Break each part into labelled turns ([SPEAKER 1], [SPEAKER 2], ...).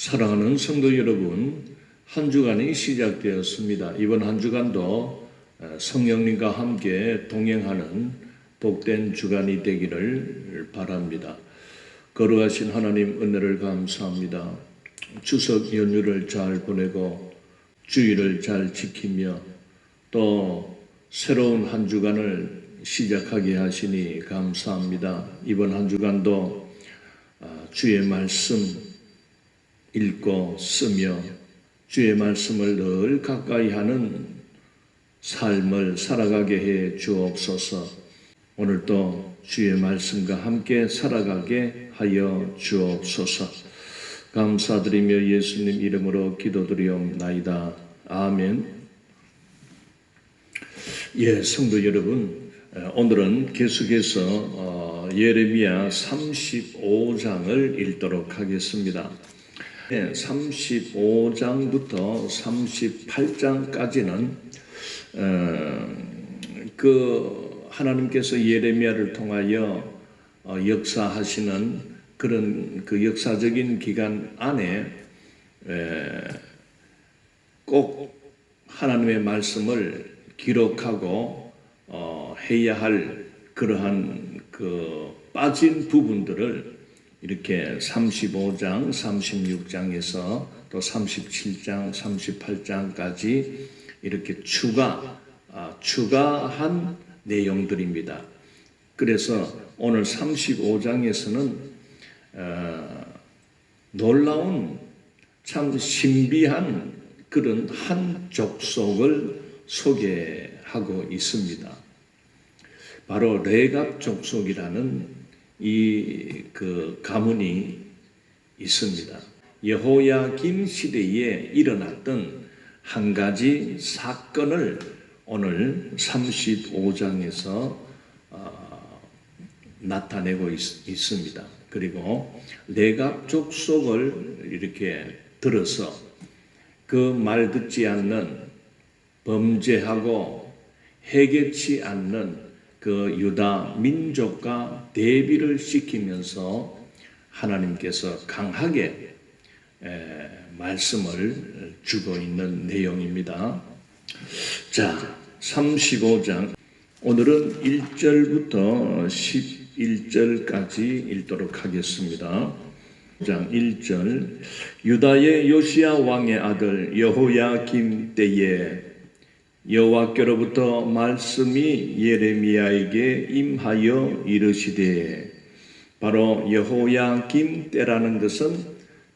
[SPEAKER 1] 사랑하는 성도 여러분, 한 주간이 시작되었습니다. 이번 한 주간도 성령님과 함께 동행하는 복된 주간이 되기를 바랍니다. 거룩하신 하나님 은혜를 감사합니다. 추석 연휴를 잘 보내고 주일을 잘 지키며 또 새로운 한 주간을 시작하게 하시니 감사합니다. 이번 한 주간도 주의 말씀 읽고 쓰며 주의 말씀을 늘 가까이 하는 삶을 살아가게 해 주옵소서. 오늘도 주의 말씀과 함께 살아가게 하여 주옵소서. 감사드리며 예수님 이름으로 기도드리옵나이다. 아멘. 성도 여러분, 오늘은 계속해서 예레미야 35장을 읽도록 하겠습니다. 35장부터 38장까지는 하나님께서 예레미야를 통하여 역사하시는 그런 그 역사적인 기간 안에 꼭 하나님의 말씀을 기록하고 해야 할 그러한 그 빠진 부분들을 이렇게 35장, 36장에서 또 37장, 38장까지 이렇게 추가한 내용들입니다. 그래서 오늘 35장에서는 놀라운 참 신비한 그런 한 족속을 소개하고 있습니다. 바로 레갑 족속이라는 그 가문이 있습니다. 여호야김 시대에 일어났던 한 가지 사건을 오늘 35장에서 나타내고 있습니다. 그리고 레갑 족속을 이렇게 들어서 그 말 듣지 않는 범죄하고 해결치 않는 그 유다 민족과 대비를 시키면서 하나님께서 강하게 말씀을 주고 있는 내용입니다. 자, 35장 오늘은 1절부터 11절까지 읽도록 하겠습니다. 1절 유다의 요시야 왕의 아들 여호야김 때에 여호와께로부터 말씀이 예레미야에게 임하여 이르시되, 바로 여호야김 때라는 것은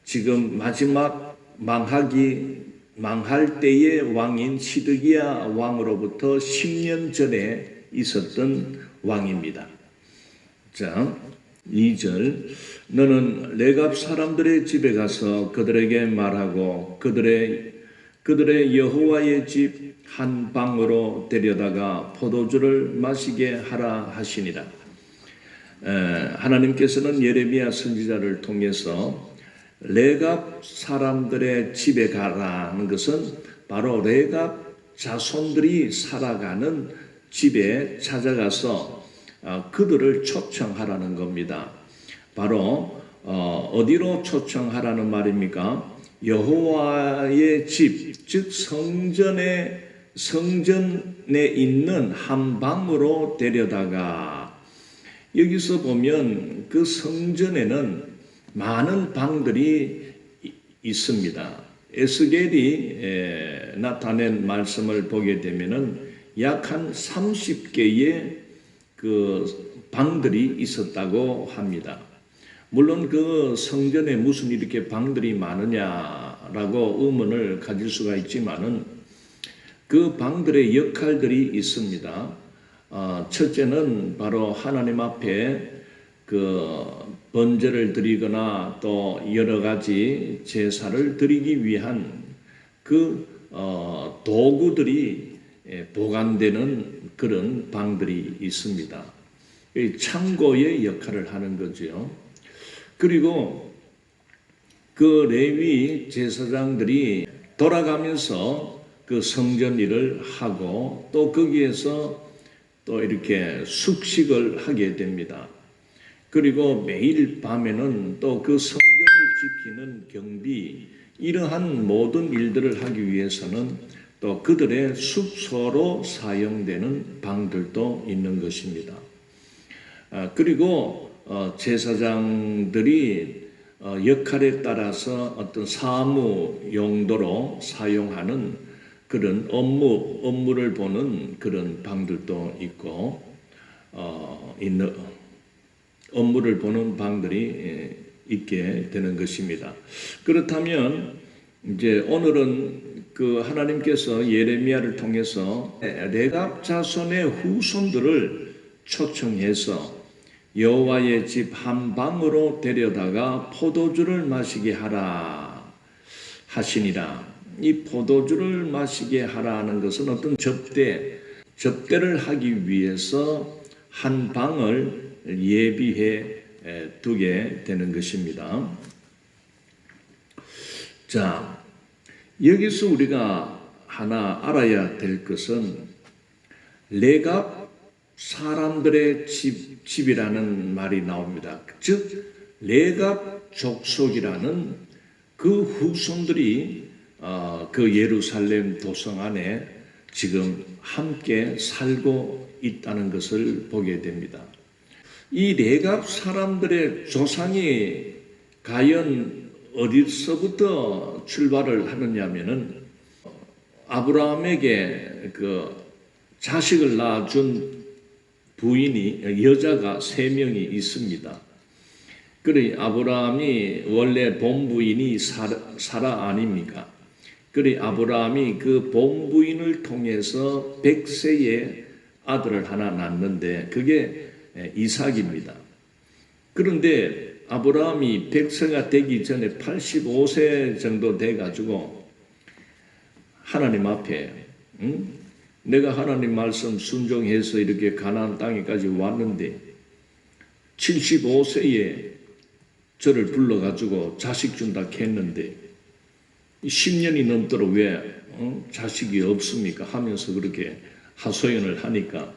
[SPEAKER 1] 지금 마지막 망할 때의 왕인 시드기야 왕으로부터 10년 전에 있었던 왕입니다. 자, 2절 너는 레갑 사람들의 집에 가서 그들에게 말하고 그들의 여호와의 집 한 방으로 데려다가 포도주를 마시게 하라 하시니라. 하나님께서는 예레미야 선지자를 통해서 레갑 사람들의 집에 가라는 것은 바로 레갑 자손들이 살아가는 집에 찾아가서 그들을 초청하라는 겁니다. 바로 어디로 초청하라는 말입니까? 여호와의 집, 즉 성전에 있는 한 방으로 데려다가, 여기서 보면 그 성전에는 많은 방들이 있습니다. 에스겔이 나타낸 말씀을 보게 되면은 약 한 30개의 그 방들이 있었다고 합니다. 물론 그 성전에 무슨 이렇게 방들이 많으냐라고 의문을 가질 수가 있지만은 그 방들의 역할들이 있습니다. 첫째는 바로 하나님 앞에 그 번제를 드리거나 또 여러 가지 제사를 드리기 위한 그 도구들이 보관되는 그런 방들이 있습니다. 창고의 역할을 하는 거죠. 그리고 그 레위 제사장들이 돌아가면서 그 성전 일을 하고 또 거기에서 또 이렇게 숙식을 하게 됩니다. 그리고 매일 밤에는 또 그 성전을 지키는 경비, 이러한 모든 일들을 하기 위해서는 또 그들의 숙소로 사용되는 방들도 있는 것입니다. 그리고 제사장들이 역할에 따라서 어떤 사무 용도로 사용하는 그런 업무를 보는 그런 방들도 있고, 업무를 보는 방들이 있게 되는 것입니다. 그렇다면 이제 오늘은 그 하나님께서 예레미야를 통해서 레갑 자손의 후손들을 초청해서 여호와의 집 한 방으로 데려다가 포도주를 마시게 하라 하시니라. 이 포도주를 마시게 하라는 것은 어떤 접대를 하기 위해서 한 방을 예비해 두게 되는 것입니다. 자, 여기서 우리가 하나 알아야 될 것은 레갑 사람들의 집이라는 말이 나옵니다. 즉 레갑 족속이라는 그 후손들이 그 예루살렘 도성 안에 지금 함께 살고 있다는 것을 보게 됩니다. 이 레갑 사람들의 조상이 과연 어디서부터 출발을 하느냐면은 아브라함에게 그 자식을 낳아준 부인이 여자가 3명이 있습니다. 그래 아브라함이 원래 본부인이 사라 아닙니까? 그래 아브라함이 그 본부인을 통해서 100세의 아들을 하나 낳는데 그게 이삭입니다. 그런데 아브라함이 100세가 되기 전에 85세 정도 돼가지고 하나님 앞에 내가 하나님 말씀 순종해서 이렇게 가나안 땅에까지 왔는데 75세에 저를 불러가지고 자식 준다 했는데 10년이 넘도록 왜 자식이 없습니까? 하면서 그렇게 하소연을 하니까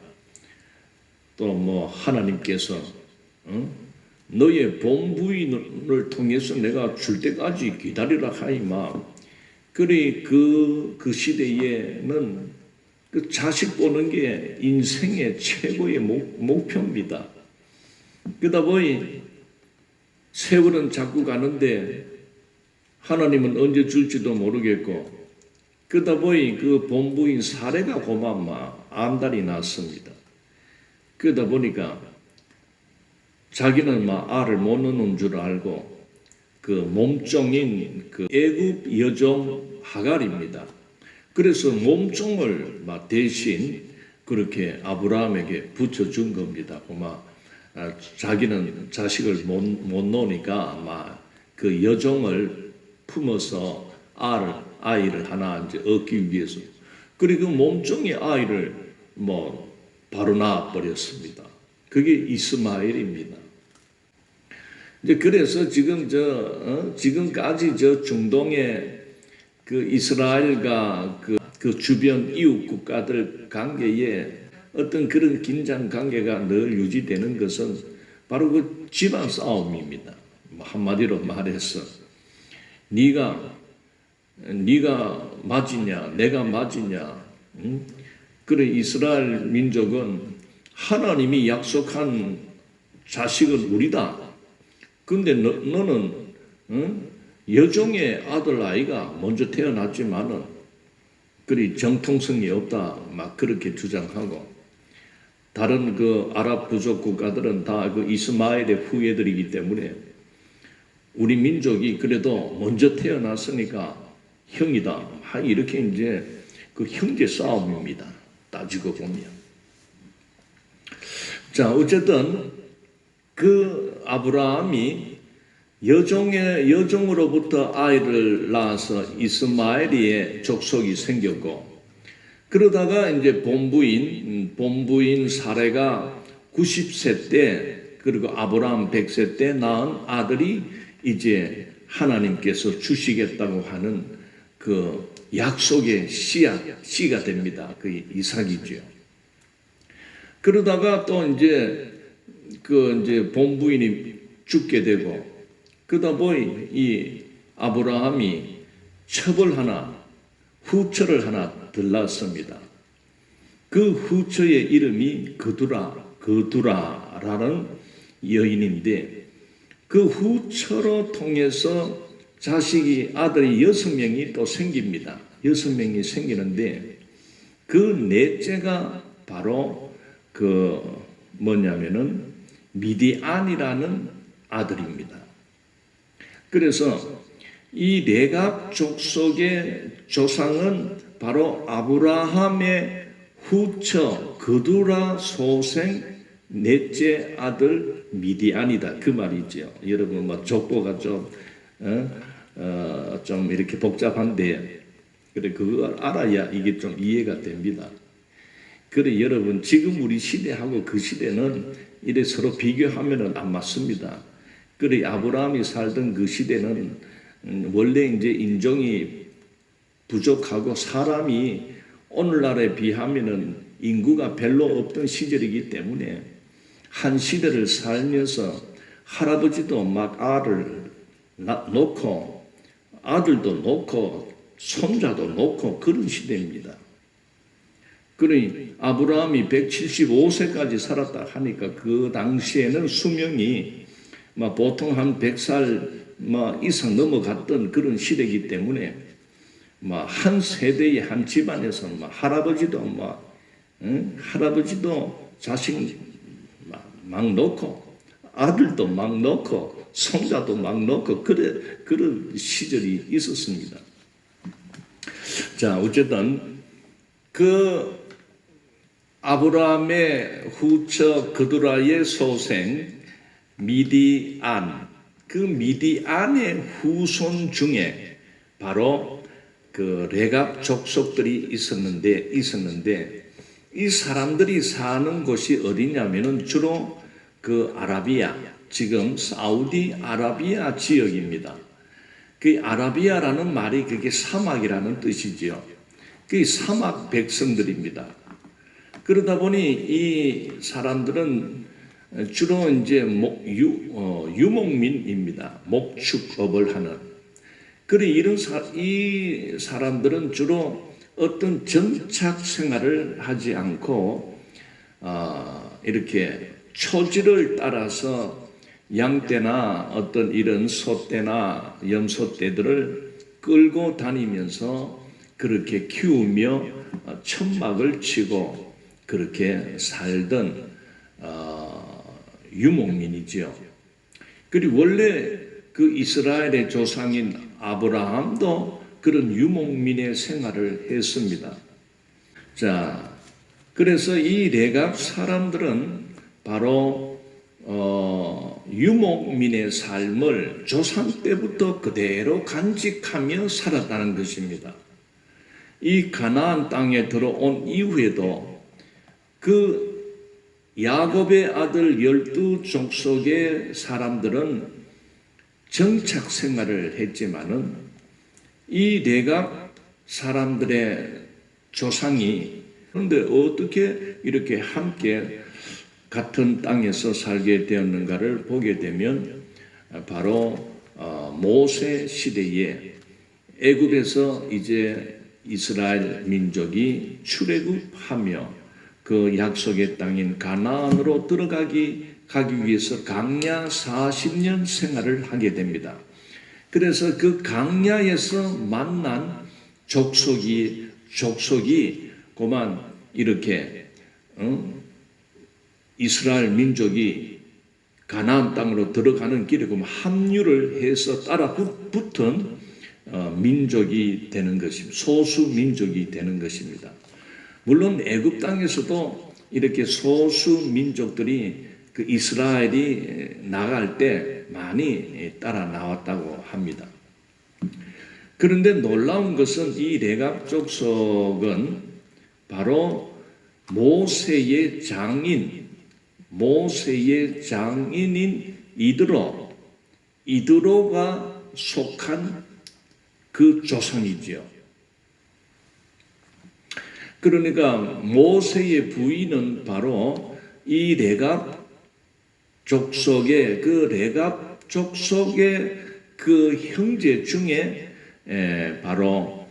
[SPEAKER 1] 또 뭐 하나님께서 너의 본부인을 통해서 내가 줄 때까지 기다리라 하이마. 그래 그 시대에는 그 자식 보는 게 인생의 최고의 목표입니다. 그러다 보니 세월은 자꾸 가는데 하나님은 언제 줄지도 모르겠고 그러다 보니 그 본부인 사례가 고만마 암달이 났습니다. 그러다 보니까 자기는 막 알을 못 낳는 줄 알고 그 몸종인 그 애굽 여종 하갈입니다. 그래서 몸종을 막 대신 그렇게 아브라함에게 붙여준 겁니다. 자기는 자식을 못 놓으니까 막 그 여종을 품어서 아이를 하나 이제 얻기 위해서. 그리고 몸종의 아이를 뭐 바로 낳아버렸습니다. 그게 이스마엘입니다. 이제 그래서 지금 지금까지 중동의 그 이스라엘과 그 주변 이웃 국가들 관계에 어떤 그런 긴장 관계가 늘 유지되는 것은 바로 그 집안 싸움입니다. 한마디로 말해서 네가 맞으냐 내가 맞으냐. 그래 이스라엘 민족은 하나님이 약속한 자식은 우리다. 근데 너는 여종의 아들 아이가 먼저 태어났지만은 그리 정통성이 없다 막 그렇게 주장하고 다른 그 아랍 부족 국가들은 다 그 이스마엘의 후예들이기 때문에 우리 민족이 그래도 먼저 태어났으니까 형이다. 이렇게 이제 그 형제 싸움입니다. 따지고 보면. 자, 어쨌든 그 아브라함이 여종으로부터 아이를 낳아서 이스마엘의 족속이 생겼고, 그러다가 이제 본부인 사레가 90세 때, 그리고 아브라함 100세 때 낳은 아들이 이제 하나님께서 주시겠다고 하는 그 약속의 씨가 됩니다. 그 이삭이죠. 그러다가 또 이제 본부인이 죽게 되고, 그러다 보니 이 아브라함이 후처를 하나 더 낳았습니다. 그 후처의 이름이 그두라라는 여인인데, 그 후처로 통해서 아들이 6명이 또 생깁니다. 6명이 생기는데, 그 넷째가 바로 미디안이라는 아들입니다. 그래서 이 레갑 족속의 조상은 바로 아브라함의 후처 그두라 소생 넷째 아들 미디안이다, 그 말이죠. 여러분 족보가 좀 이렇게 복잡한데, 그래 그걸 알아야 이게 좀 이해가 됩니다. 그래 여러분, 지금 우리 시대하고 그 시대는 이래 서로 비교하면은 안 맞습니다. 그래 아브라함이 살던 그 시대는 원래 이제 인종이 부족하고 사람이 오늘날에 비하면은 인구가 별로 없던 시절이기 때문에 한 시대를 살면서 할아버지도 막 알을 놓고 아들도 놓고 손자도 놓고 그런 시대입니다. 그러니 아브라함이 175세까지 살았다 하니까 그 당시에는 수명이 보통 한 100살 이상 넘어갔던 그런 시대이기 때문에 한 세대의 한 집안에서 할아버지도 자식 막 놓고 아들도 막 놓고 손자도 막 놓고 그런 시절이 있었습니다. 자, 어쨌든 그 아브라함의 후처 그두라의 소생 미디안, 그 미디안의 후손 중에 바로 그 레갑 족속들이 있었는데 이 사람들이 사는 곳이 어디냐면은 주로 그 아라비아, 지금 사우디아라비아 지역입니다. 그 아라비아라는 말이 그게 사막이라는 뜻이지요. 그 사막 백성들입니다. 그러다 보니 이 사람들은 주로 이제 유목민입니다. 목축업을 하는. 그래 이 사람들은 주로 어떤 정착 생활을 하지 않고 이렇게 초지를 따라서 양떼나 어떤 이런 소떼나 염소떼들을 끌고 다니면서 그렇게 키우며 천막을 치고 그렇게 살던 유목민이지요. 그리고 원래 그 이스라엘의 조상인 아브라함도 그런 유목민의 생활을 했습니다. 자, 그래서 이 레갑 사람들은 바로 유목민의 삶을 조상 때부터 그대로 간직하며 살았다는 것입니다. 이 가나안 땅에 들어온 이후에도 그 야곱의 아들 12족속의 사람들은 정착 생활을 했지만은 이 레갑 사람들의 조상이 그런데 어떻게 이렇게 함께 같은 땅에서 살게 되었는가를 보게 되면 바로 모세 시대에 애굽에서 이제 이스라엘 민족이 출애굽하며 그 약속의 땅인 가나안으로 가기 위해서 광야 40년 생활을 하게 됩니다. 그래서 그 광야에서 만난 족속이 그만 이렇게 이스라엘 민족이 가나안 땅으로 들어가는 길에 합류를 해서 따라 붙은 민족이 되는 것입니다. 소수 민족이 되는 것입니다. 물론 애굽 땅에서도 이렇게 소수 민족들이 그 이스라엘이 나갈 때 많이 따라 나왔다고 합니다. 그런데 놀라운 것은 이 레갑 족속은 바로 모세의 장인인 이드로가 속한 그 조상이지요. 그러니까 모세의 부인은 바로 이 레갑 족속의 그 레갑 족속의 그 형제 중에 바로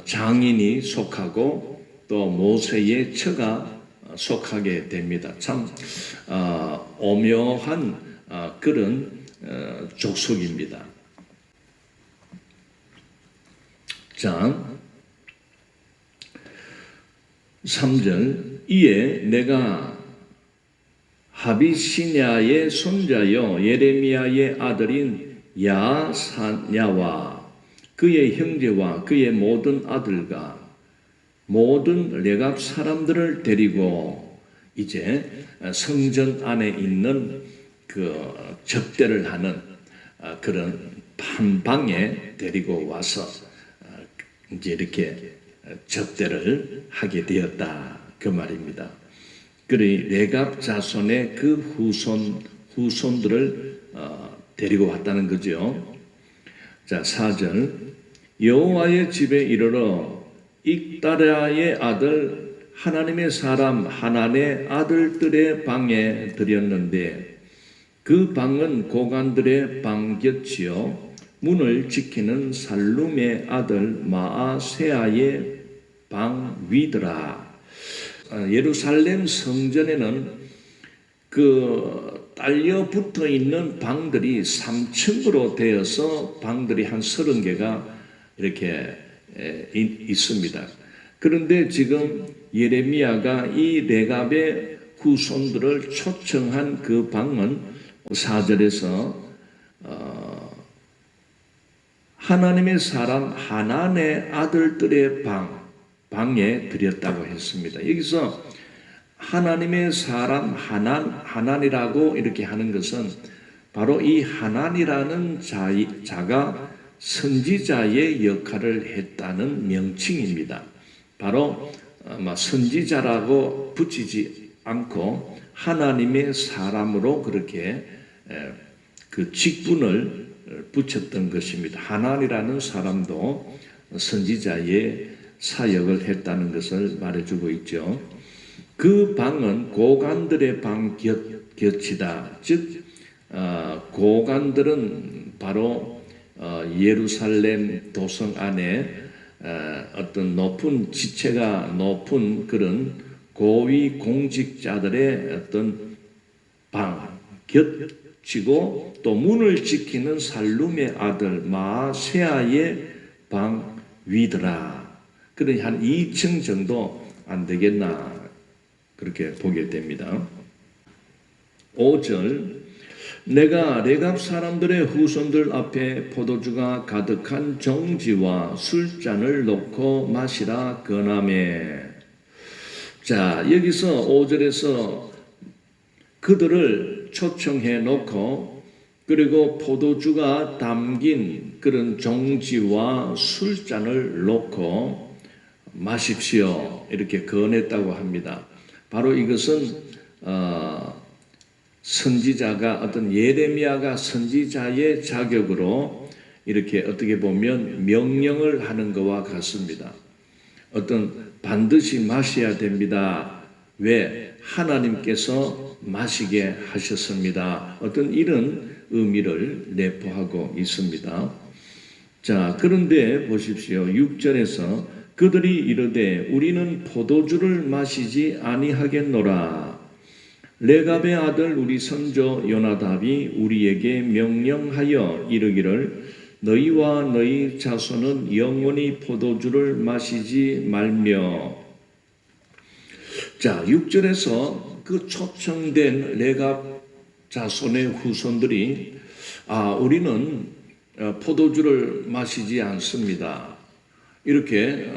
[SPEAKER 1] 장인이 속하고 또 모세의 처가 속하게 됩니다. 참 오묘한 그런 족속입니다. 자, 3절 이에 내가 하비시냐의 손자여 예레미야의 아들인 야사냐와 그의 형제와 그의 모든 아들과 모든 레갑 사람들을 데리고 이제 성전 안에 있는 그 접대를 하는 그런 판방에 데리고 와서 이제 이렇게 접대를 하게 되었다 그 말입니다. 그리 레갑 자손의 그 후손들을 데리고 왔다는 거죠. 자, 4절 여호와의 집에 이르러 익다랴의 아들 하나님의 사람 하난의 아들들의 방에 들였는데 그 방은 고관들의 방곁이요 문을 지키는 살룸의 아들 마아세아의 방 위더라. 예루살렘 성전에는 그 딸려 붙어 있는 방들이 3층으로 되어서 방들이 한 30개가 이렇게 있습니다. 그런데 지금 예레미야가 이 레갑의 후손들을 초청한 그 방은 4절에서 하나님의 사람 하난의 아들들의 방에 들였다고 했습니다. 여기서 하나님의 사람 하난이라고 이렇게 하는 것은 바로 이 하난이라는 자가 선지자의 역할을 했다는 명칭입니다. 바로 선지자라고 붙이지 않고 하나님의 사람으로 그렇게 그 직분을 붙였던 것입니다. 하난이라는 사람도 선지자의 사역을 했다는 것을 말해주고 있죠. 그 방은 고관들의 방 곁이다. 즉 고관들은 바로 예루살렘 도성 안에 어떤 높은 지체가 높은 그런 고위 공직자들의 어떤 방 곁이고 또 문을 지키는 살룸의 아들 마세아의 방 위더라. 그러니 한 2층 정도 안 되겠나 그렇게 보게 됩니다. 5절 내가 레갑 사람들의 후손들 앞에 포도주가 가득한 정지와 술잔을 놓고 마시라 권하매. 자, 여기서 5절에서 그들을 초청해 놓고 그리고 포도주가 담긴 그런 정지와 술잔을 놓고 마십시오 이렇게 권했다고 합니다. 바로 이것은 선지자가 어떤 예레미야가 선지자의 자격으로 이렇게 어떻게 보면 명령을 하는 것과 같습니다. 어떤 반드시 마셔야 됩니다. 왜? 하나님께서 마시게 하셨습니다. 어떤 이런 의미를 내포하고 있습니다. 자, 그런데 보십시오. 6절에서 그들이 이르되 우리는 포도주를 마시지 아니하겠노라. 레갑의 아들 우리 선조 요나답이 우리에게 명령하여 이르기를 너희와 너희 자손은 영원히 포도주를 마시지 말며. 자, 6절에서 그 초청된 레갑 자손의 후손들이 우리는 포도주를 마시지 않습니다. 이렇게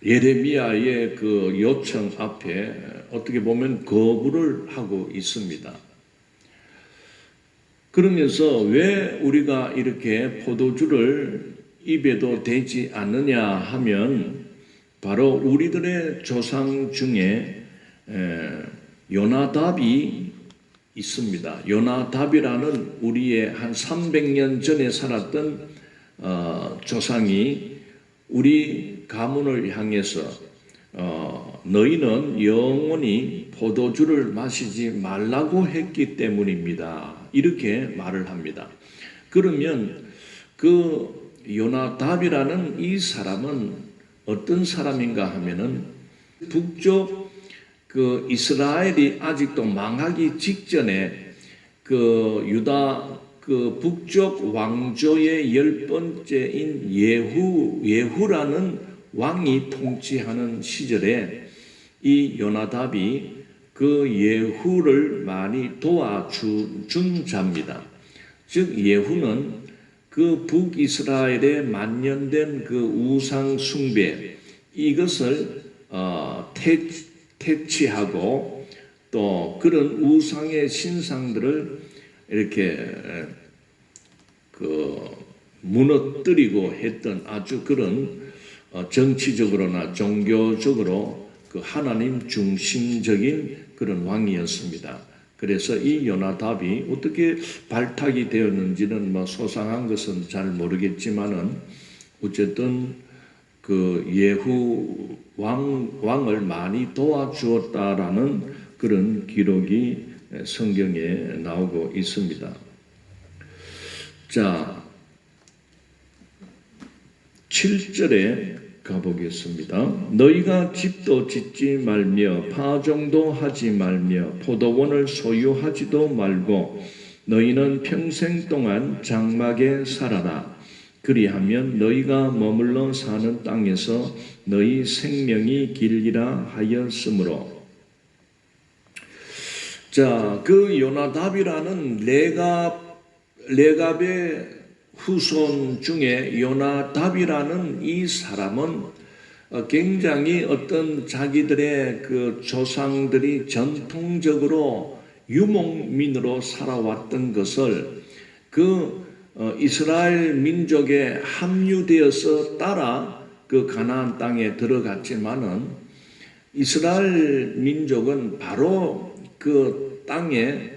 [SPEAKER 1] 예레미야의 그 요청 앞에 어떻게 보면 거부를 하고 있습니다. 그러면서 왜 우리가 이렇게 포도주를 입에도 대지 않느냐 하면 바로 우리들의 조상 중에 요나답이 있습니다. 요나답이라는 우리의 한 300년 전에 살았던 조상이 우리 가문을 향해서 너희는 영원히 포도주를 마시지 말라고 했기 때문입니다. 이렇게 말을 합니다. 그러면 그 요나답이라는 이 사람은 어떤 사람인가 하면은 북쪽 그 이스라엘이 아직도 망하기 직전에 그 유다 그 북쪽 왕조의 10번째인 예후라는 왕이 통치하는 시절에 이 요나답이 그 예후를 많이 도와준 자입니다. 즉 예후는 그 북이스라엘에 만연된 그 우상 숭배 이것을 퇴치하고 또 그런 우상의 신상들을 이렇게 그 무너뜨리고 했던 아주 그런 정치적으로나 종교적으로 그 하나님 중심적인 그런 왕이었습니다. 그래서 이 요나답이 어떻게 발탁이 되었는지는 뭐 소상한 것은 잘 모르겠지만은 어쨌든 그 예후 왕을 많이 도와주었다라는 그런 기록이 성경에 나오고 있습니다. 자, 7절에 가보겠습니다. 너희가 집도 짓지 말며 파종도 하지 말며 포도원을 소유하지도 말고 너희는 평생 동안 장막에 살아라. 그리하면 너희가 머물러 사는 땅에서 너희 생명이 길리라 하였으므로. 자, 그 요나답이라는 레갑의 후손 중에 요나답이라는 이 사람은 굉장히 어떤 자기들의 그 조상들이 전통적으로 유목민으로 살아왔던 것을 그 이스라엘 민족에 합류되어서 따라 그 가나안 땅에 들어갔지만은 이스라엘 민족은 바로 그 땅에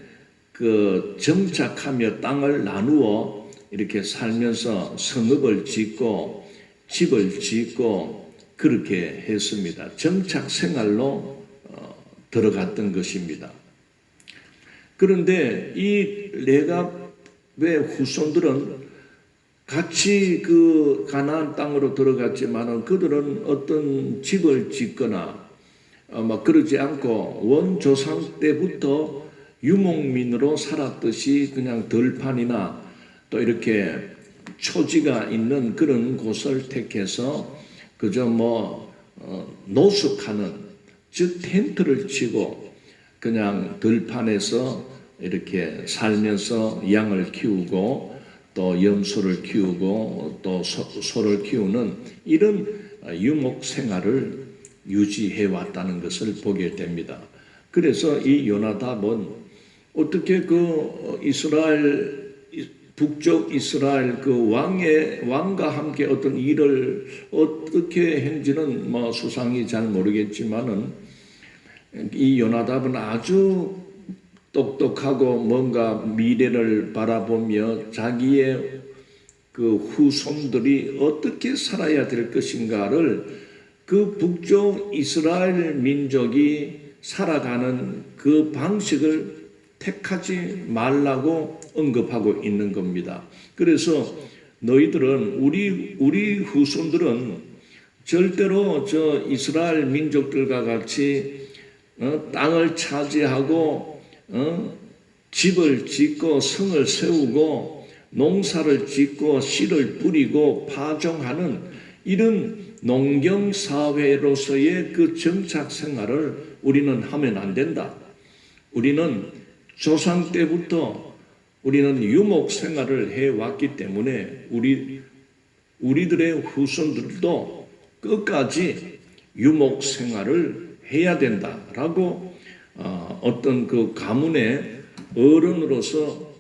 [SPEAKER 1] 그 정착하며 땅을 나누어 이렇게 살면서 성읍을 짓고 집을 짓고 그렇게 했습니다. 정착 생활로 들어갔던 것입니다. 그런데 이 레갑의 후손들은 같이 그 가나안 땅으로 들어갔지만은 그들은 어떤 집을 짓거나 막 그러지 않고 원조상 때부터 유목민으로 살았듯이 그냥 들판이나 또 이렇게 초지가 있는 그런 곳을 택해서 그저 노숙하는, 즉 텐트를 치고 그냥 들판에서 이렇게 살면서 양을 키우고 또 염소를 키우고 또 소를 키우는 이런 유목 생활을 유지해 왔다는 것을 보게 됩니다. 그래서 이 요나답은 어떻게 그 북쪽 이스라엘 그 왕과 함께 어떤 일을 어떻게 했는지는 수상히 잘 모르겠지만은 이 요나답은 아주 똑똑하고 뭔가 미래를 바라보며 자기의 그 후손들이 어떻게 살아야 될 것인가를 그 북쪽 이스라엘 민족이 살아가는 그 방식을 택하지 말라고 언급하고 있는 겁니다. 그래서 너희들은 우리 후손들은 절대로 저 이스라엘 민족들과 같이 땅을 차지하고 집을 짓고 성을 세우고 농사를 짓고 씨를 뿌리고 파종하는 이런 농경사회로서의 그 정착 생활을 우리는 하면 안 된다. 우리는 조상 때부터 우리는 유목 생활을 해왔기 때문에 우리들의 후손들도 끝까지 유목 생활을 해야 된다라고 어떤 그 가문의 어른으로서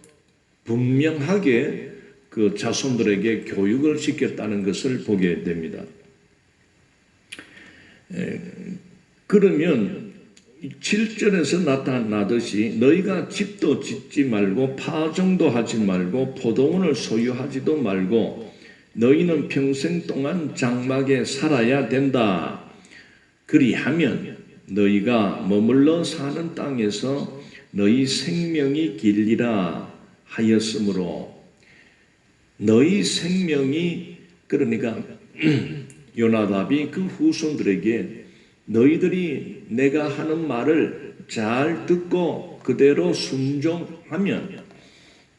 [SPEAKER 1] 분명하게 그 자손들에게 교육을 시켰다는 것을 보게 됩니다. 그러면 7절에서 나타나듯이 너희가 집도 짓지 말고 파종도 하지 말고 포도원을 소유하지도 말고 너희는 평생 동안 장막에 살아야 된다. 그리하면 너희가 머물러 사는 땅에서 너희 생명이 길리라 하였으므로 너희 생명이, 그러니까 요나답이 그 후손들에게 너희들이 내가 하는 말을 잘 듣고 그대로 순종하면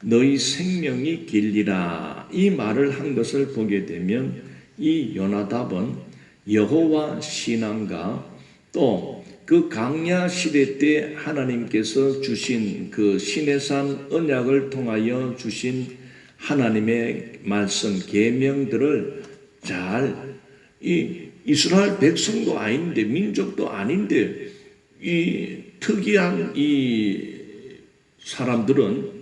[SPEAKER 1] 너희 생명이 길리라, 이 말을 한 것을 보게 되면 이 요나답은 여호와 신앙과 또 그 광야 시대 때 하나님께서 주신 그 시내산 언약을 통하여 주신 하나님의 말씀 계명들을 잘, 이 이스라엘 백성도 아닌데 민족도 아닌데 이 특이한 이 사람들은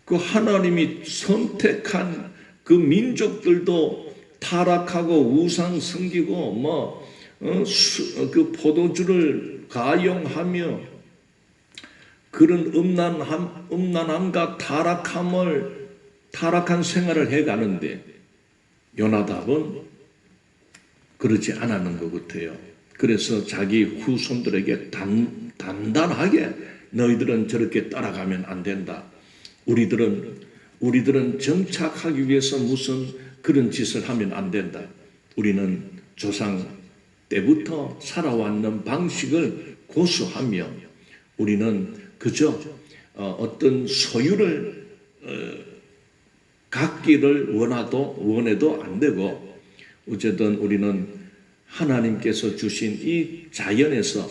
[SPEAKER 1] 그 하나님이 선택한 그 민족들도 타락하고 우상 섬기고 그 포도주를 가용하며 그런 음란함과 타락한 생활을 해가는데 요나답은 그러지 않았는 것 같아요. 그래서 자기 후손들에게 단단하게 너희들은 저렇게 따라가면 안 된다. 우리들은 정착하기 위해서 무슨 그런 짓을 하면 안 된다. 우리는 조상 때부터 살아왔는 방식을 고수하며 우리는 그저 어떤 소유를 갖기를 원해도 안 되고, 어쨌든 우리는 하나님께서 주신 이 자연에서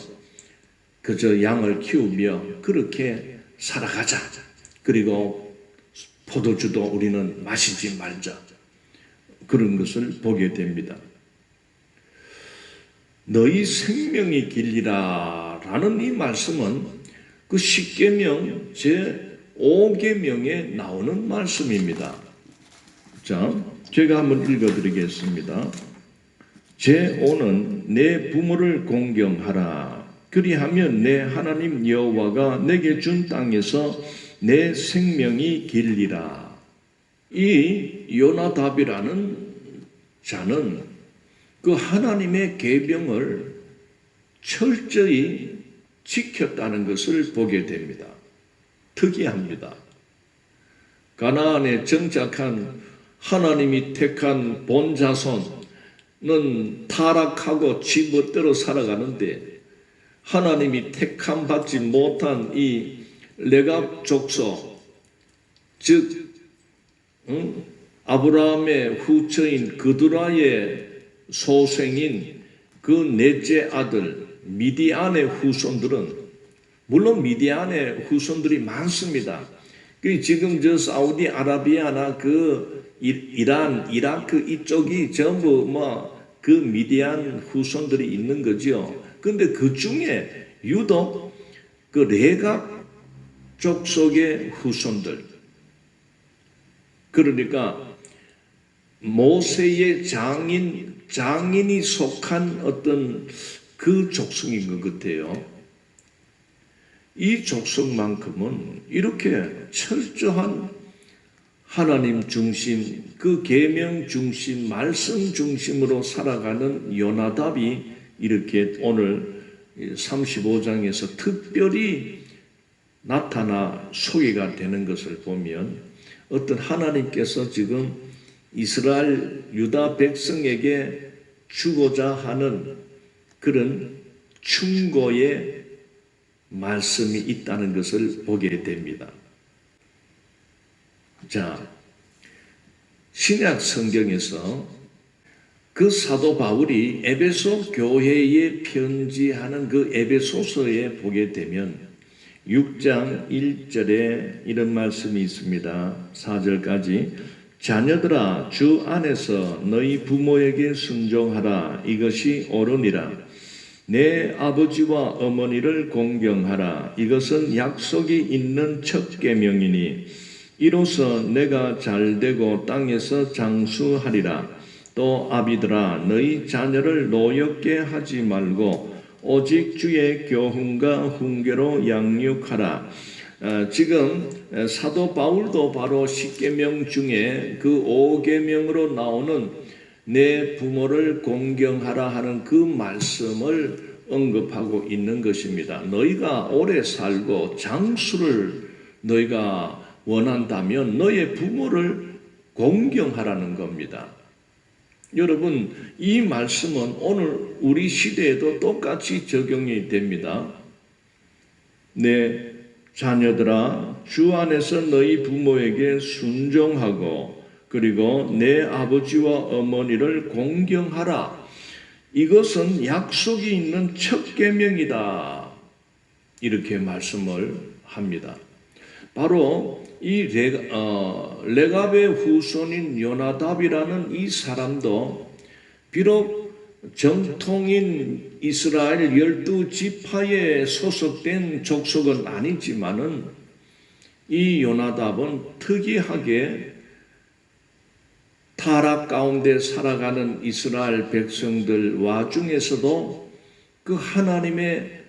[SPEAKER 1] 그저 양을 키우며 그렇게 살아가자. 그리고 포도주도 우리는 마시지 말자. 그런 것을 보게 됩니다. 너희 생명이 길리라 라는 이 말씀은 그 십계명 제5계명에 나오는 말씀입니다. 자, 제가 한번 읽어드리겠습니다. 제5는 내 부모를 공경하라. 그리하면 내 하나님 여호와가 내게 준 땅에서 내 생명이 길리라. 이 요나답이라는 자는 그 하나님의 계명을 철저히 지켰다는 것을 보게 됩니다. 특이합니다. 가나안에 정착한 하나님이 택한 본자손은 타락하고 지 멋대로 살아가는데, 하나님이 택함 받지 못한 이 레갑 족속, 즉 아브라함의 후처인 그두라의 소생인 그 넷째 아들 미디안의 후손들은, 물론 미디안의 후손들이 많습니다. 지금 저 사우디아라비아나 그 이란, 이라크 이쪽이 전부 그 미디안 후손들이 있는 거죠. 근데 그 중에 유독 그 레갑 족속의 후손들, 그러니까 모세의 장인이 속한 어떤 그 족속인 것 같아요. 이 족속만큼은 이렇게 철저한 하나님 중심, 그 계명 중심, 말씀 중심으로 살아가는 요나답이 이렇게 오늘 35장에서 특별히 나타나 소개가 되는 것을 보면, 어떤 하나님께서 지금 이스라엘 유다 백성에게 주고자 하는 그런 충고의 말씀이 있다는 것을 보게 됩니다. 자, 신약 성경에서 그 사도 바울이 에베소 교회에 편지하는 그 에베소서에 보게 되면 6장 1절에 이런 말씀이 있습니다. 4절까지 자녀들아 주 안에서 너희 부모에게 순종하라. 이것이 옳으니라. 내 아버지와 어머니를 공경하라. 이것은 약속이 있는 첫 계명이니 이로써 내가 잘되고 땅에서 장수하리라. 또 아비들아 너희 자녀를 노엽게 하지 말고 오직 주의 교훈과 훈계로 양육하라. 지금 사도 바울도 바로 십계명 중에 그 5계명으로 나오는 내 부모를 공경하라 하는 그 말씀을 언급하고 있는 것입니다. 너희가 오래 살고 장수를 너희가 원한다면 너의 부모를 공경하라는 겁니다. 여러분, 이 말씀은 오늘 우리 시대에도 똑같이 적용이 됩니다. 내 자녀들아, 주 안에서 너희 부모에게 순종하고 그리고 내 아버지와 어머니를 공경하라. 이것은 약속이 있는 첫 계명이다. 이렇게 말씀을 합니다. 바로 이 레갑의 후손인 요나답이라는 이 사람도 비록 정통인 이스라엘 12지파에 소속된 족속은 아니지만은 이 요나답은 특이하게 타락 가운데 살아가는 이스라엘 백성들 와중에서도 그 하나님의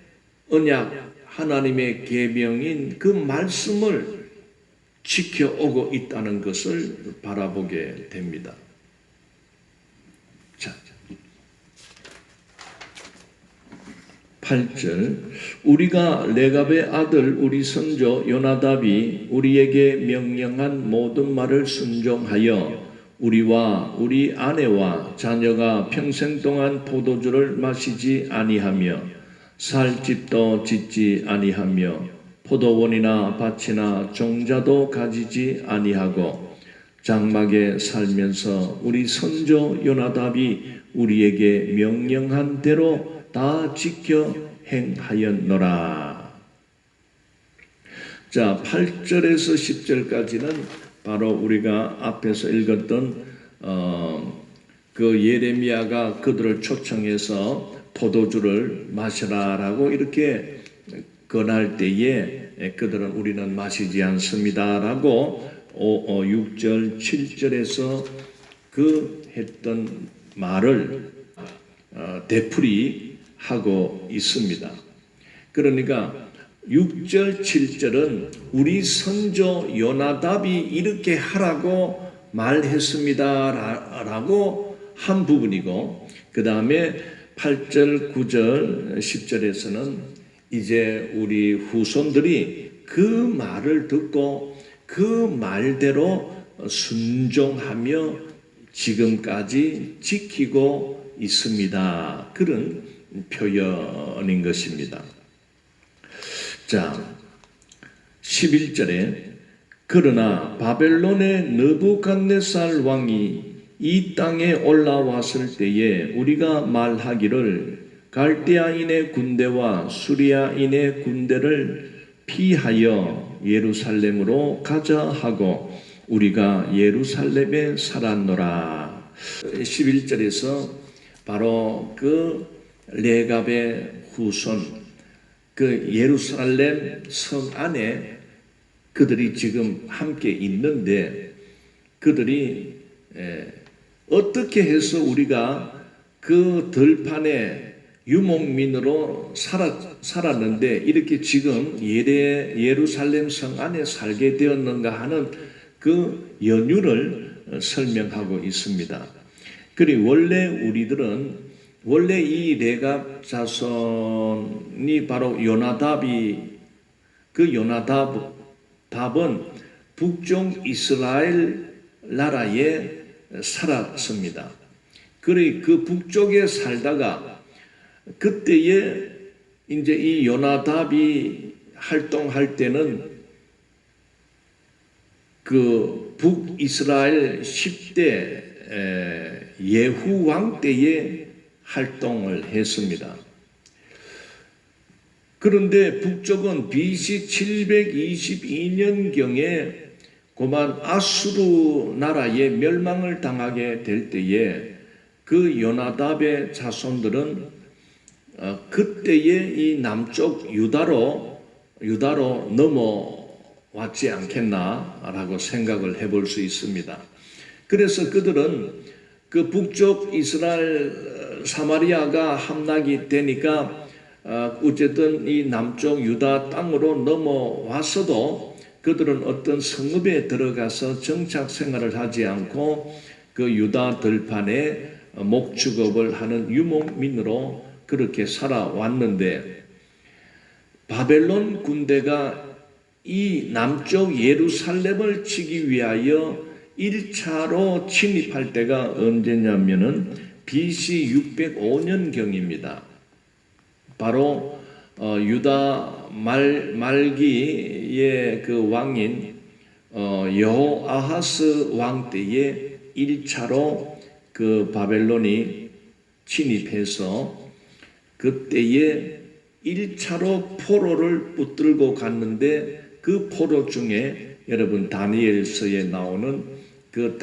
[SPEAKER 1] 언약, 하나님의 계명인 그 말씀을 지켜오고 있다는 것을 바라보게 됩니다. 자, 8절 우리가 레갑의 아들 우리 선조 요나답이 우리에게 명령한 모든 말을 순종하여 우리와 우리 아내와 자녀가 평생 동안 포도주를 마시지 아니하며 살 집도 짓지 아니하며 포도원이나 밭이나 종자도 가지지 아니하고 장막에 살면서 우리 선조 요나답이 우리에게 명령한 대로 다 지켜 행하였노라. 자, 8절에서 10절까지는 바로 우리가 앞에서 읽었던 그 예레미야가 그들을 초청해서 포도주를 마시라라고 이렇게 권할 때에 그들은 우리는 마시지 않습니다라고 6절, 7절에서 그 했던 말을 되풀이하고 있습니다. 그러니까 6절, 7절은 우리 선조 요나답이 이렇게 하라고 말했습니다 라고 한 부분이고, 그 다음에 8절, 9절, 10절에서는 이제 우리 후손들이 그 말을 듣고 그 말대로 순종하며 지금까지 지키고 있습니다. 그런 표현인 것입니다. 자, 11절에 그러나 바벨론의 느부갓네살 왕이 이 땅에 올라왔을 때에 우리가 말하기를 갈대아인의 군대와 수리아인의 군대를 피하여 예루살렘으로 가자 하고 우리가 예루살렘에 살았노라. 11절에서 바로 그 레갑의 후손, 그 예루살렘 성 안에 그들이 지금 함께 있는데 그들이 어떻게 해서 우리가 그 들판에 유목민으로 살았는데 이렇게 지금 예루살렘 성 안에 살게 되었는가 하는 그 연유를 설명하고 있습니다. 그리고 원래 이 레갑 자손이 바로 요나답이, 그 요나답은 북쪽 이스라엘 나라에 살았습니다. 그리고 그 북쪽에 살다가 그때에 이제 이 요나답이 활동할 때는 그 북이스라엘 10대 예후 왕 때에 활동을 했습니다. 그런데 북쪽은 BC 722년경에 고만 아수르 나라에 멸망을 당하게 될 때에 그 요나답의 자손들은 그때에 이 남쪽 유다로 넘어왔지 않겠나라고 생각을 해볼 수 있습니다. 그래서 그들은 그 북쪽 이스라엘 사마리아가 함락이 되니까 어쨌든 이 남쪽 유다 땅으로 넘어왔어도 그들은 어떤 성읍에 들어가서 정착 생활을 하지 않고 그 유다 들판에 목축업을 하는 유목민으로 그렇게 살아왔는데 바벨론 군대가 이 남쪽 예루살렘을 치기 위하여 1차로 침입할 때가 언제냐면은 BC 605년경입니다. 바로 유다 말기의 그 왕인 여호아하스 왕 때에 1차로 그 바벨론이 침입해서 그때에 1차로 포로를 붙들고 갔는데 그 포로 중에 여러분 다니엘서에 나오는 그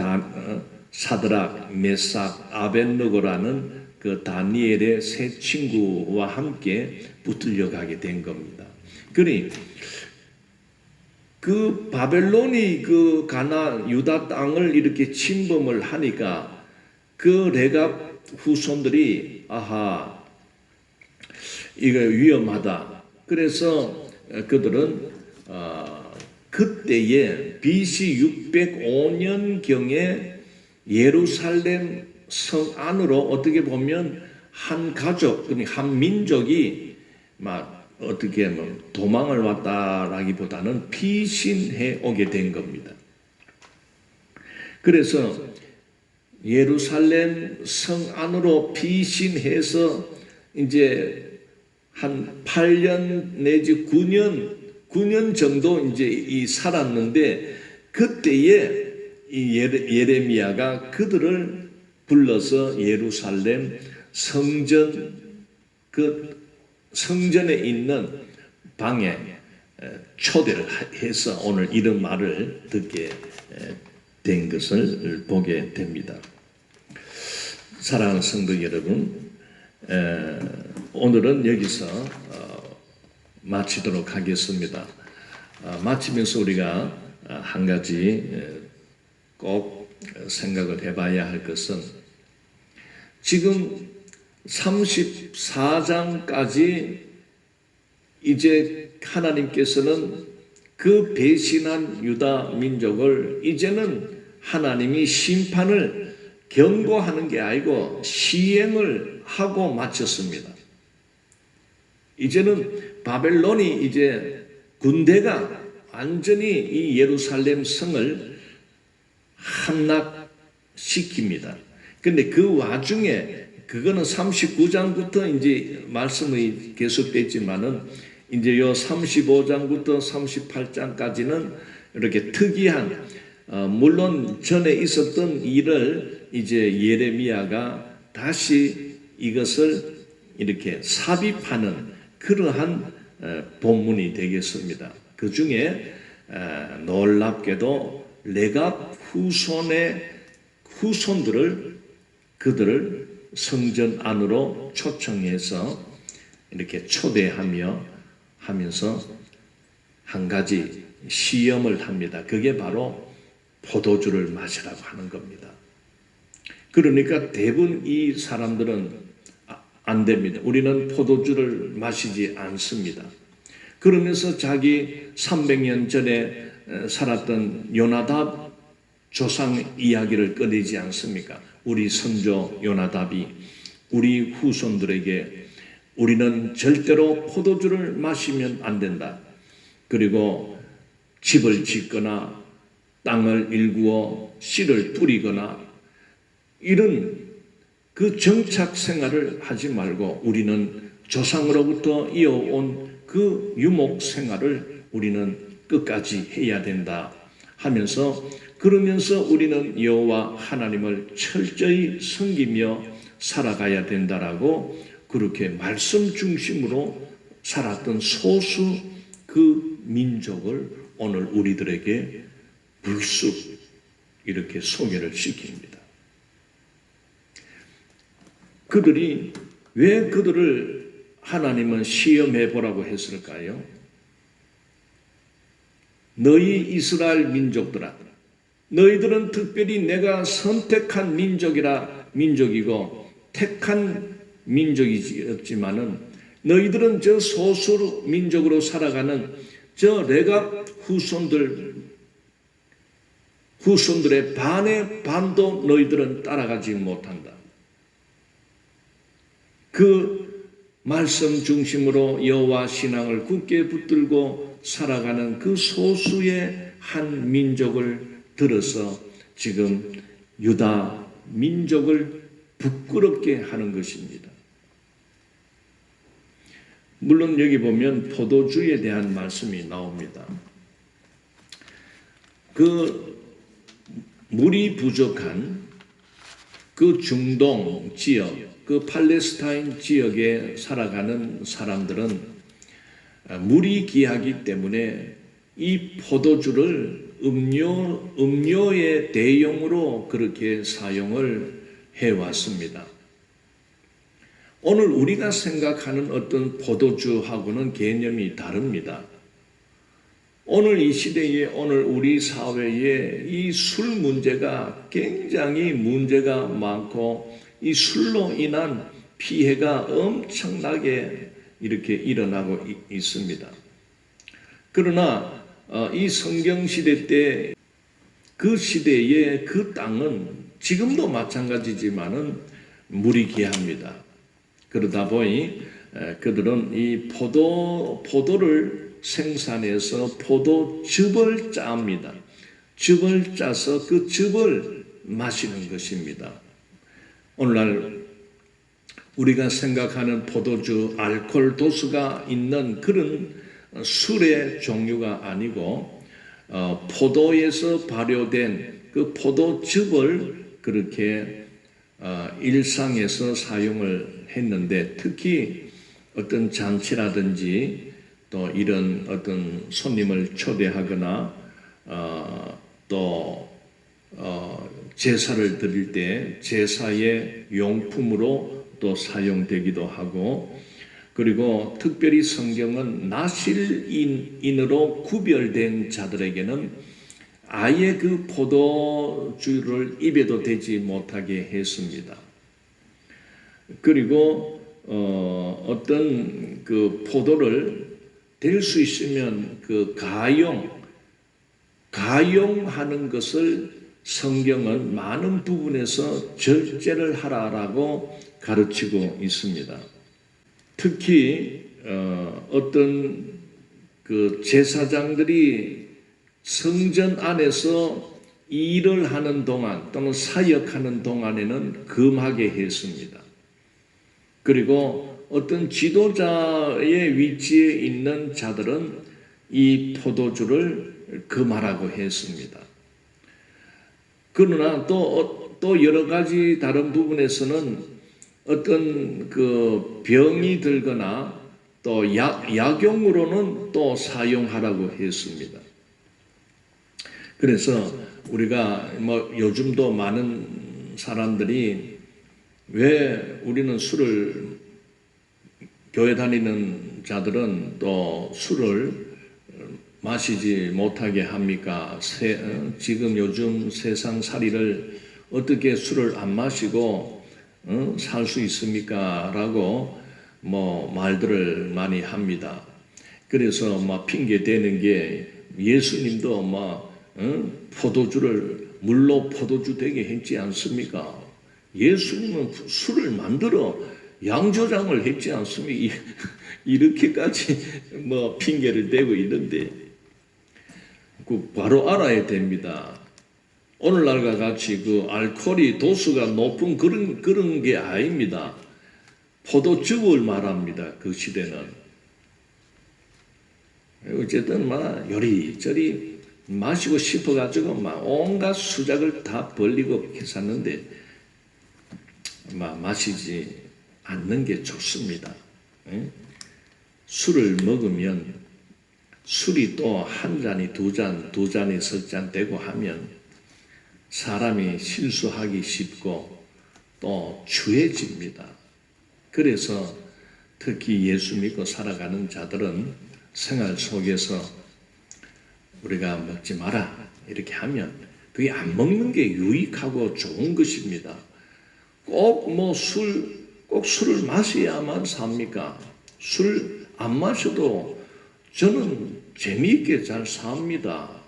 [SPEAKER 1] 사드락, 메삭, 아벳느고라는 그 다니엘의 세 친구와 함께 붙들려 가게 된 겁니다. 그러니 그 바벨론이 그 유다 땅을 이렇게 침범을 하니까 그 레갑 후손들이 아하 이거 위험하다. 그래서 그들은 그때에 BC 605년경에 예루살렘 성 안으로 어떻게 보면 한 가족, 한 민족이 막 어떻게 도망을 왔다라기보다는 피신해 오게 된 겁니다. 그래서 예루살렘 성 안으로 피신해서 이제 한 8년 내지 9년 정도 이제 살았는데 그때에 이 예레미야가 그들을 불러서 예루살렘 성전 그 성전에 있는 방에 초대를 해서 오늘 이런 말을 듣게 된 것을 보게 됩니다. 사랑하는 성도 여러분, 오늘은 여기서 마치도록 하겠습니다. 마치면서 우리가 한 가지 꼭 생각을 해봐야 할 것은 지금 34장까지 이제 하나님께서는 그 배신한 유다 민족을 이제는 하나님이 심판을 경고하는 게 아니고 시행을 하고 마쳤습니다. 이제는 바벨론이 이제 군대가 완전히 이 예루살렘 성을 함락시킵니다. 근데 그 와중에 그거는 39장부터 이제 말씀이 계속됐지만은 이제 요 35장부터 38장까지는 이렇게 특이한 물론 전에 있었던 일을 이제 예레미야가 다시 이것을 이렇게 삽입하는 그러한 본문이 되겠습니다. 그 중에 놀랍게도 레갑 후손들을 그들을 성전 안으로 초청해서 이렇게 초대하며 하면서 한 가지 시험을 합니다. 그게 바로 포도주를 마시라고 하는 겁니다. 그러니까 대부분 이 사람들은 안 됩니다. 우리는 포도주를 마시지 않습니다. 그러면서 자기 300년 전에 살았던 요나답 조상 이야기를 꺼내지 않습니까? 우리 선조 요나답이 우리 후손들에게 우리는 절대로 포도주를 마시면 안 된다. 그리고 집을 짓거나 땅을 일구어 씨를 뿌리거나 이런 그 정착 생활을 하지 말고 우리는 조상으로부터 이어온 그 유목 생활을 우리는 끝까지 해야 된다 하면서 그러면서 우리는 여호와 하나님을 철저히 섬기며 살아가야 된다라고 그렇게 말씀 중심으로 살았던 소수 그 민족을 오늘 우리들에게 불쑥 이렇게 소개를 시킵니다. 그들이 왜 그들을 하나님은 시험해 보라고 했을까요? 너희 이스라엘 민족들아, 너희들은 특별히 내가 선택한 민족이고 택한 민족이었지만은 너희들은 저 소수 민족으로 살아가는 저 레갑 후손들의 반의 반도 너희들은 따라가지 못한다. 그 말씀 중심으로 여호와 신앙을 굳게 붙들고 살아가는 그 소수의 한 민족을 들어서 지금 유다 민족을 부끄럽게 하는 것입니다. 물론 여기 보면 포도주에 대한 말씀이 나옵니다. 그 물이 부족한 그 중동 지역, 그 팔레스타인 지역에 살아가는 사람들은 물이 귀하기 때문에 이 포도주를 음료의 대용으로 그렇게 사용을 해왔습니다. 오늘 우리가 생각하는 어떤 포도주하고는 개념이 다릅니다. 오늘 이 시대에, 오늘 우리 사회에 이 술 문제가 굉장히 문제가 많고 이 술로 인한 피해가 엄청나게 이렇게 일어나고 있습니다. 그러나 이 성경시대 때 그 시대의 그 땅은 지금도 마찬가지지만은 물이 귀합니다. 그러다 보니 그들은 이 포도를 생산해서 포도즙을 짭니다. 즙을 짜서 그 즙을 마시는 것입니다. 오늘날 우리가 생각하는 포도주, 알코올 도수가 있는 그런 술의 종류가 아니고 포도에서 발효된 그 포도즙을 그렇게 일상에서 사용을 했는데, 특히 어떤 잔치라든지 또 이런 어떤 손님을 초대하거나 또 제사를 드릴 때 제사의 용품으로 또 사용되기도 하고, 그리고 특별히 성경은 나실인으로 구별된 자들에게는 아예 그 포도주를 입에도 대지 못하게 했습니다. 그리고 어떤 그 포도를 될 수 있으면 그 가용하는 것을 성경은 많은 부분에서 절제를 하라라고 가르치고 있습니다. 특히 어떤 그 제사장들이 성전 안에서 일을 하는 동안 또는 사역하는 동안에는 금하게 했습니다. 그리고 어떤 지도자의 위치에 있는 자들은 이 포도주를 금하라고 했습니다. 그러나 또 여러 가지 다른 부분에서는 어떤 그 병이 들거나 또 약용으로는 또 사용하라고 했습니다. 그래서 우리가 요즘도 많은 사람들이 왜 우리는 술을, 교회 다니는 자들은 또 술을 마시지 못하게 합니까? 지금 요즘 세상살이를 어떻게 술을 안 마시고 살 수 있습니까? 라고 말들을 많이 합니다. 그래서 핑계 대는 게, 예수님도 포도주를 물로 포도주 되게 했지 않습니까? 예수님은 술을 만들어 양조장을 했지 않습니까? 이렇게까지 핑계를 대고 있는데, 바로 알아야 됩니다. 오늘날과 같이 그 알코올이 도수가 높은 그런 게 아닙니다. 포도즙을 말합니다. 그 시대는. 어쨌든 요리저리 마시고 싶어가지고 온갖 수작을 다 벌리고 했었는데 마시지 않는 게 좋습니다. 술을 먹으면 술이 또 한 잔이 두 잔이 석 잔 되고 하면 사람이 실수하기 쉽고 또 추해집니다. 그래서 특히 예수 믿고 살아가는 자들은 생활 속에서 우리가 먹지 마라 이렇게 하면 그게 안 먹는 게 유익하고 좋은 것입니다. 꼭 술을 마셔야만 삽니까? 술 안 마셔도 저는 재미있게 잘 삽니다.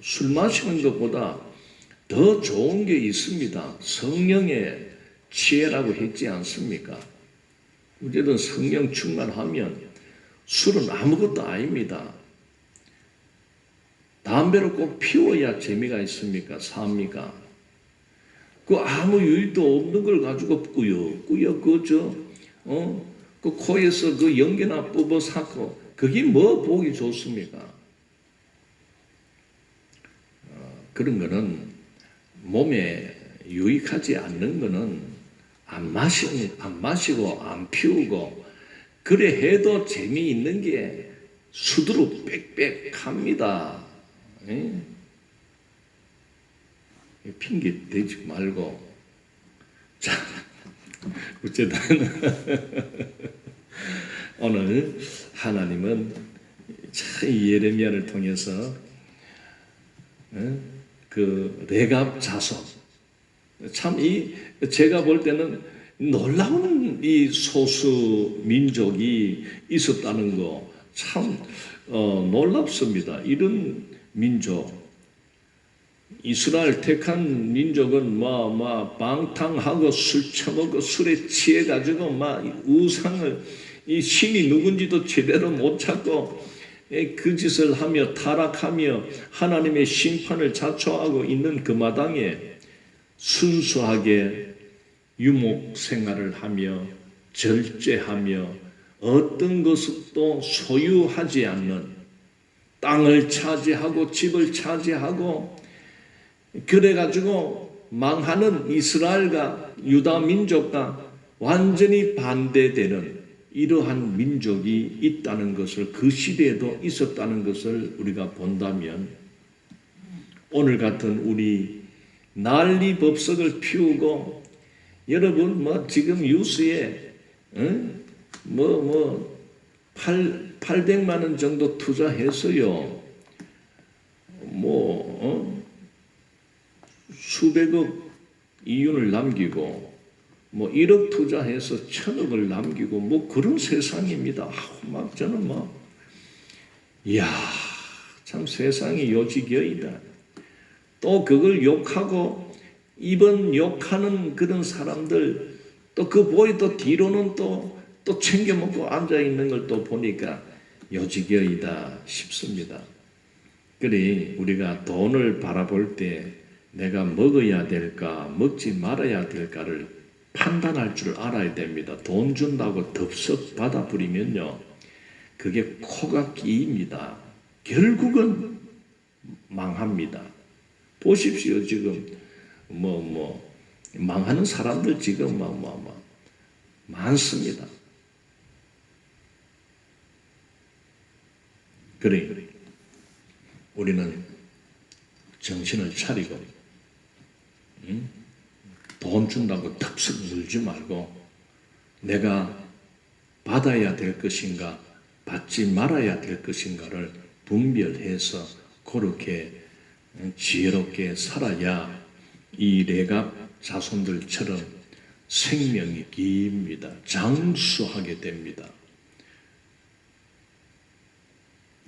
[SPEAKER 1] 술 마시는 것보다 더 좋은 게 있습니다. 성령의 지혜라고 했지 않습니까? 어쨌든 성령 충만하면 술은 아무것도 아닙니다. 담배를 꼭 피워야 재미가 있습니까? 삽니까? 그 아무 유익도 없는 걸 가지고 꾸역꾸역 그 코에서 그 연기나 뽑아 삭고 그게 뭐 보기 좋습니까? 그런 거는 몸에 유익하지 않는 거는 안 마시고 안 피우고 그래 해도 재미있는 게 수두룩 빽빽합니다. 핑계 대지 말고. 자, 어쨌든 오늘 하나님은 참 예레미야를 통해서 그 레갑 자손 참 제가 볼 때는 놀라운 이 소수 민족이 있었다는 거 참 놀랍습니다. 이런 민족 이스라엘 택한 민족은 방탕하고 술 처먹고 술에 취해 가지고 우상을 이 신이 누군지도 제대로 못 찾고 그 짓을 하며 타락하며 하나님의 심판을 자초하고 있는 그 마당에 순수하게 유목 생활을 하며 절제하며 어떤 것도 소유하지 않는 땅을 차지하고 집을 차지하고 그래가지고 망하는 이스라엘과 유다 민족과 완전히 반대되는 이러한 민족이 있다는 것을 그 시대에도 있었다는 것을 우리가 본다면 오늘 같은 우리 난리법석을 피우고 여러분 지금 뉴스에 800만 원 정도 투자해서요 수백억 이윤을 남기고 1억 투자해서 1000억을 남기고 그런 세상입니다. 저는 이야 참 세상이 요지경이다. 또 그걸 욕하고 이번 욕하는 그런 사람들 또 그 보이 또 뒤로는 또 챙겨 먹고 앉아 있는 걸 또 보니까 요지경이다 싶습니다. 그래 우리가 돈을 바라볼 때 내가 먹어야 될까 먹지 말아야 될까를 판단할 줄 알아야 됩니다. 돈 준다고 덥석 받아버리면요 그게 코가 끼입니다. 결국은 망합니다. 보십시오. 지금 망하는 사람들 지금 많습니다. 그래 우리는 정신을 차리고 돈 준다고 덥석 물지 말고 내가 받아야 될 것인가 받지 말아야 될 것인가를 분별해서 그렇게 지혜롭게 살아야 이 레갑 자손들처럼 생명이 깁니다. 장수하게 됩니다.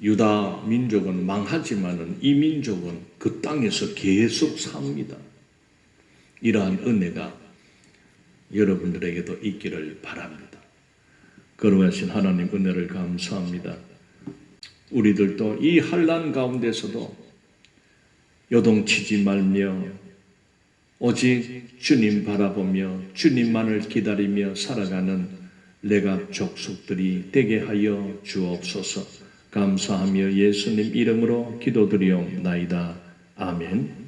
[SPEAKER 1] 유다 민족은 망하지만은 이 민족은 그 땅에서 계속 삽니다. 이러한 은혜가 여러분들에게도 있기를 바랍니다. 거룩하신 하나님 은혜를 감사합니다. 우리들도 이 환난 가운데서도 요동치지 말며 오직 주님 바라보며 주님만을 기다리며 살아가는 레갑 족속들이 되게 하여 주옵소서. 감사하며 예수님 이름으로 기도드리옵나이다. 아멘.